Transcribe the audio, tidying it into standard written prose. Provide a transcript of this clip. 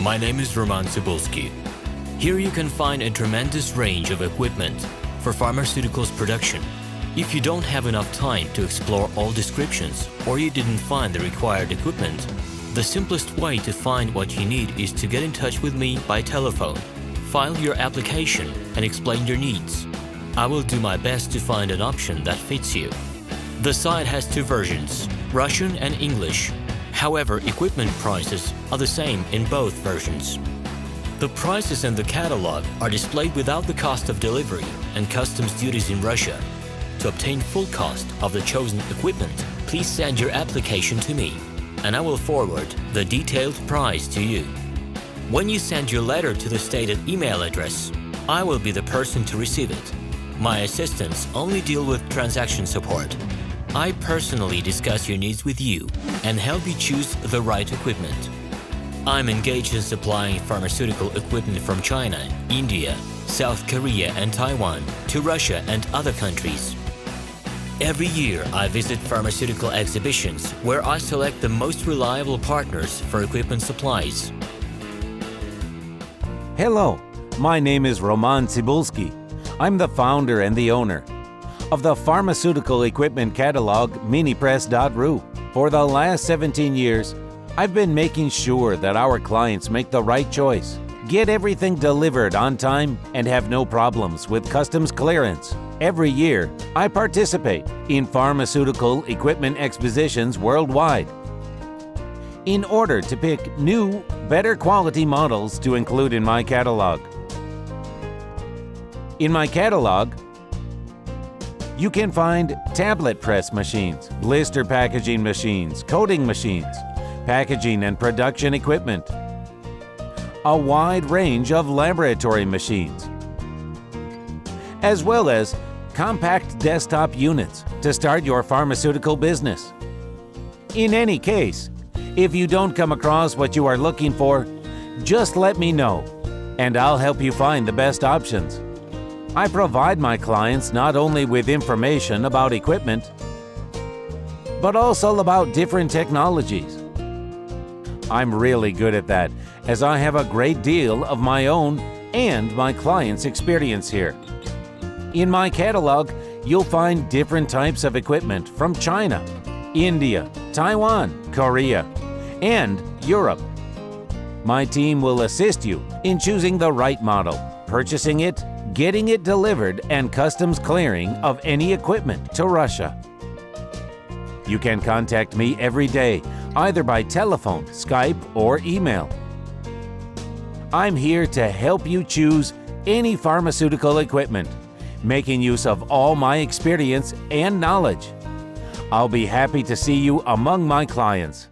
My name is Roman Cybulski. Here you can find a tremendous range of equipment for pharmaceuticals production. If you don't have enough time to explore all descriptions or you didn't find the required equipment, the simplest way to find what you need is to get in touch with me by telephone. File your application and explain your needs. I will do my best to find an option that fits you. The site has two versions, Russian and English. However, equipment prices are the same in both versions. The prices in the catalog are displayed without the cost of delivery and customs duties in Russia. To obtain full cost of the chosen equipment, please send your application to me, and I will forward the detailed price to you. When you send your letter to the stated email address, I will be the person to receive it. My assistants only deal with transaction support. I personally discuss your needs with you and help you choose the right equipment. I'm engaged in supplying pharmaceutical equipment from China, India, South Korea and Taiwan to Russia and other countries. Every year, I visit pharmaceutical exhibitions where I select the most reliable partners for equipment supplies. Hello, my name is Roman Cybulski. I'm the founder and the owner of the pharmaceutical equipment catalog minipress.ru. For the last 17 years, I've been making sure that our clients make the right choice, get everything delivered on time, and have no problems with customs clearance. Every year, I participate in pharmaceutical equipment expositions worldwide in order to pick new, better quality models to include in my catalog. In my catalog, you can find tablet press machines, blister packaging machines, coating machines, packaging and production equipment, a wide range of laboratory machines, as well as compact desktop units to start your pharmaceutical business. In any case, if you don't come across what you are looking for, just let me know, and I'll help you find the best options. I provide my clients not only with information about equipment, but also about different technologies. I'm really good at that, as I have a great deal of my own and my clients' experience here. In my catalog, you'll find different types of equipment from China, India, Taiwan, Korea, and Europe. My team will assist you in choosing the right model, purchasing it, getting it delivered, and customs clearing of any equipment to Russia. You can contact me every day, either by telephone, Skype, or email. I'm here to help you choose any pharmaceutical equipment, making use of all my experience and knowledge. I'll be happy to see you among my clients.